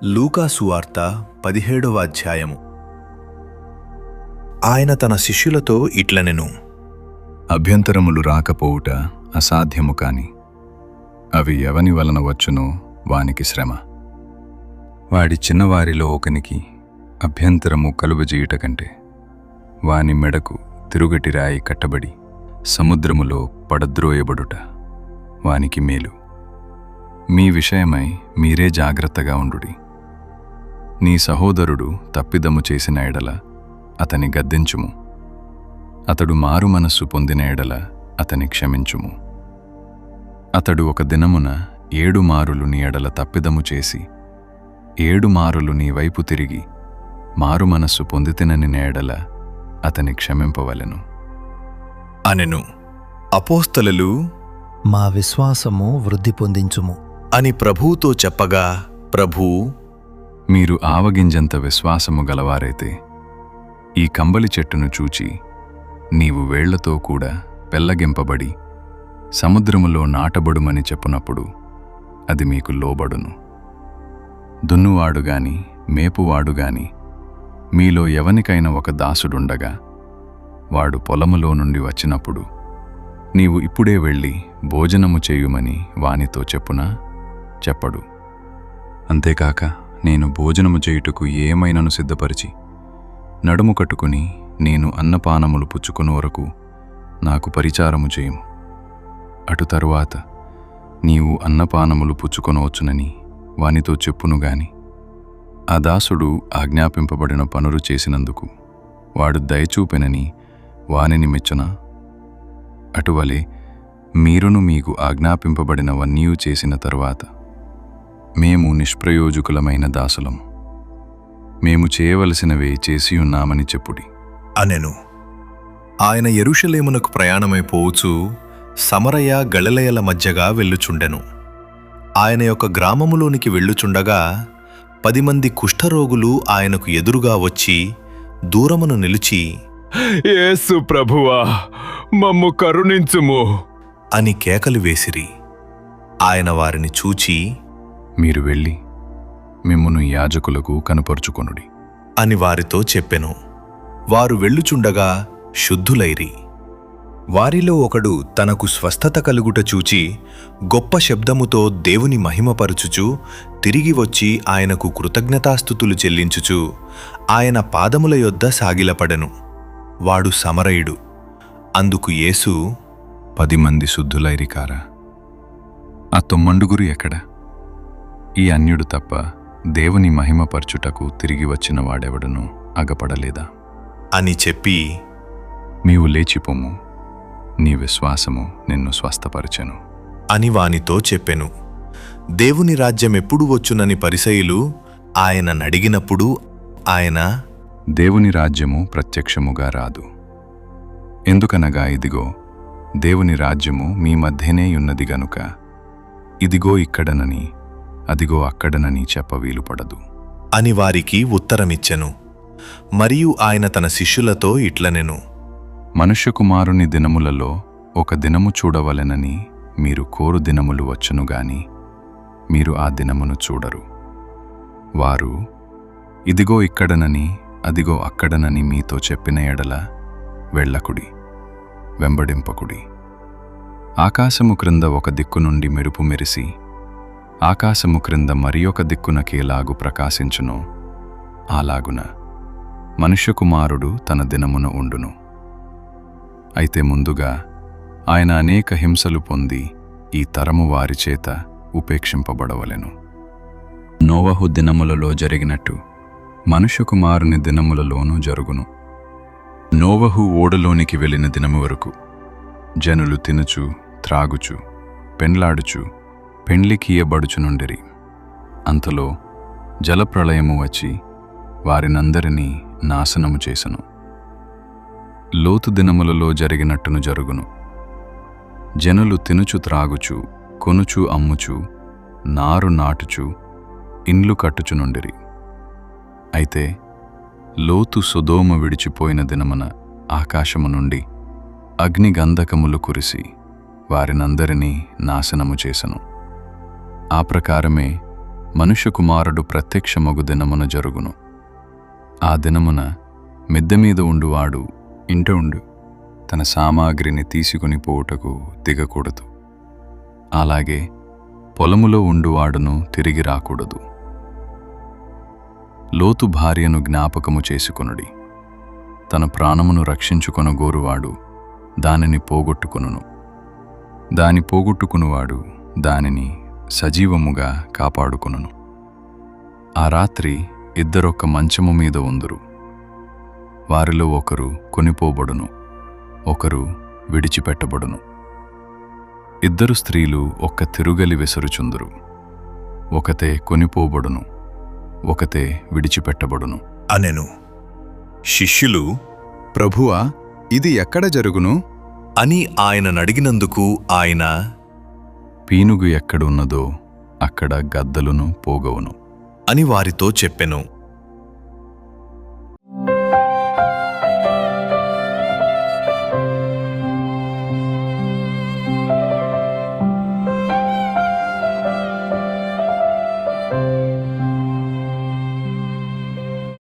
లూకా సువార్త 17వ అధ్యాయము. ఆయన తన శిష్యులతో ఇట్లనెను, అభ్యంతరములు రాకపోవుట అసాధ్యము కాని అవి ఎవని వలన వచ్చునో వానికి శ్రమ. వాడి చిన్నవారిలో ఒకనికి అభ్యంతరము కలుగజేయుట కంటే వాని మెడకు తిరుగటి రాయి కట్టబడి సముద్రములో పడద్రోయబడుట వానికి మేలు. మీ విషయమై మీరే జాగ్రత్తగా ఉండుడి. నీ సహోదరుడు తప్పిదము చేసిన ఎడల అతని గద్దించుము. అతడు మారు మనస్సు పొందిన ఎడల అతని క్షమించుము. అతడు ఒక దినమున 7 మారులు నీ ఎడల తప్పిదము చేసి 7 మారులు నీ వైపు తిరిగి మారు మనస్సు పొందితినని ఎడల అతని క్షమింపవలెను అనెను. అపోస్తలులు మా విశ్వాసము వృద్ధి పొందించుము అని ప్రభువుతో చెప్పగా, ప్రభూ, మీరు ఆవగింజంత విశ్వాసము గలవారైతే ఈ కంబలి చెట్టును చూచి నీవు వేళ్లతో కూడా పెల్లగింపబడి సముద్రములో నాటబడుమని చెప్పునప్పుడు అది మీకు లోబడును. దున్నువాడుగాని మేపువాడుగాని మీలో ఎవనికైనా ఒక దాసుడుండగా వాడు పొలములో నుండి వచ్చినప్పుడు నీవు ఇప్పుడే వెళ్ళి భోజనము చేయుమని వానితో చెప్పునా? చెప్పడు. అంతేకాక నేను భోజనము చేయుటకు ఏమైనను సిద్ధపరిచి నడుము కట్టుకుని నేను అన్నపానములు పుచ్చుకుని వరకు నాకు పరిచారము చేయుము. అటు తరువాత నీవు అన్నపానములు పుచ్చుకొనవచ్చునని వానితో చెప్పును గాని ఆ దాసుడు ఆజ్ఞాపింపబడిన పనులు చేసినందుకు వాడు దయచూపెనని వానిని మెచ్చునా? అటువలే మీరును మీకు ఆజ్ఞాపింపబడినవన్నీ చేసిన తరువాత మేము నిష్ప్రయోజకులమైన దాసులం, మేము చేయవలసినవే చేసియున్నామని చెప్పుడి అనెను. ఆయన యెరూషలేమునకు ప్రయాణమైపోవచ్చు సమరయ గలిలయల మధ్యగా వెళ్ళుచుండెను. ఆయన యొక్క గ్రామములోనికి వెళ్ళుచుండగా 10 మంది కుష్ఠరోగులు ఆయనకు ఎదురుగా వచ్చి దూరమును నిలిచి, యేసు ప్రభువా, మమ్ము కరుణించుము అని కేకలు వేసిరి. ఆయన వారిని చూచి, మీరు వెళ్ళి మిమ్మును యాజకులకు కనుపరుచుకొనుడి అని వారితో చెప్పెను. వారు వెళ్ళుచుండగా శుద్ధులైరి. వారిలో ఒకడు తనకు స్వస్థత కలుగుట చూచి గొప్ప శబ్దముతో దేవుని మహిమపరచుచు తిరిగి వచ్చి ఆయనకు కృతజ్ఞతాస్తుతులు చెల్లించుచు ఆయన పాదముల యొద్ద సాగిలపడెను. వాడు సమరయుడు. అందుకు యేసు, 10 మంది శుద్ధులైరి కారా? ఆ 9 ఎక్కడ? ఈ అన్యుడు తప్ప దేవుని మహిమపరచుటకు తిరిగి వచ్చిన వాడెవడనూ అగపడలేదా? అని చెప్పి, నీవు లేచిపోము, నీ విశ్వాసము నిన్ను స్వస్థపరచెను అని వానితో చెప్పెను. దేవుని రాజ్యం ఎప్పుడు వచ్చునని పరిసయ్యులు ఆయన నడిగినప్పుడు ఆయన, దేవుని రాజ్యము ప్రత్యక్షముగా రాదు. ఎందుకనగా ఇదిగో దేవుని రాజ్యము మీ మధ్యనే ఉన్నది గనుక ఇదిగో ఇక్కడనని అదిగో అక్కడనని చెప్ప వీలుపడదు అని వారికి ఉత్తరమిచ్చెను. మరియు ఆయన తన శిష్యులతో ఇట్లనెను, మనుష్యకుమారుని దినములలో ఒక దినము చూడవలెనని మీరు కోరు దినములు వచ్చును గాని మీరు ఆ దినమును చూడరు. వారు ఇదిగో ఇక్కడనని అదిగో అక్కడనని మీతో చెప్పిన ఎడల వెళ్ళకుడి, వెంబడింపకుడి. ఆకాశము క్రింద ఒక దిక్కు నుండి మెరుపు మెరిసి ఆకాశము క్రింద మరి ఒక దిక్కునకేలాగు ప్రకాశించునో అలాగున మనుష్యకుమారుడు తన దినమున ఉండును. అయితే ముందుగా ఆయన అనేక హింసలు పొంది ఈ తరము వారి చేత ఉపేక్షింపబడవలెను. నోవహు దినములలో జరిగినట్టు మనుష్యకుమారుని దినములలోనూ జరుగును. నోవహు ఓడలోనికి వెళ్ళిన దినము వరకు జనులు తినుచు త్రాగుచు పెండ్లాడుచు పెండ్లికీయబడుచునుండిరి. అంతలో జలప్రళయము వచ్చి వారినందరినీ నాశనము చేసెను. లోతు దినములలో జరిగినట్టును జరుగును. జనులు తినుచు త్రాగుచు కొనుచు అమ్ముచు నారు నాటుచు ఇండ్లు కట్టుచునుండిరి. అయితే లోతు సొదోమ విడిచిపోయిన దినమున ఆకాశము నుండి అగ్నిగంధకములు కురిసి వారినందరినీ నాశనము చేసెను. ఆ ప్రకారమే మనుష్య కుమారుడు ప్రత్యక్షమగు దినమున జరుగును. ఆ దినమున మిద్దెమీద ఉండువాడు ఇంట ఉండు తన సామాగ్రిని తీసుకుని పోవుటకు దిగకూడదు. అలాగే పొలములో ఉండువాడును తిరిగి రాకూడదు. లోతు భార్యను జ్ఞాపకము చేసుకొనుడి. తన ప్రాణమును రక్షించుకొనగోరువాడు దానిని పోగొట్టుకొనును. దాని పోగొట్టుకునివాడు దానిని సజీవముగా కాపాడుకొనును. ఆ రాత్రి ఇద్దరొక్క మంచము మీద ఉందురు. వారిలో ఒకరు కొనిపోబడును, ఒకరు విడిచిపెట్టబడును. ఇద్దరు స్త్రీలు ఒక్క తిరుగలి వెసరుచుందురు. ఒకతే కొనిపోబడును, ఒకతే విడిచిపెట్టబడును అనెను. శిష్యులు ప్రభువా, ఇది ఎక్కడ జరుగును అని ఆయననడిగినందుకు ఆయన, పీనుగు ఎక్కడున్నదో అక్కడ గద్దలును పోగవును అని వారితో చెప్పెను.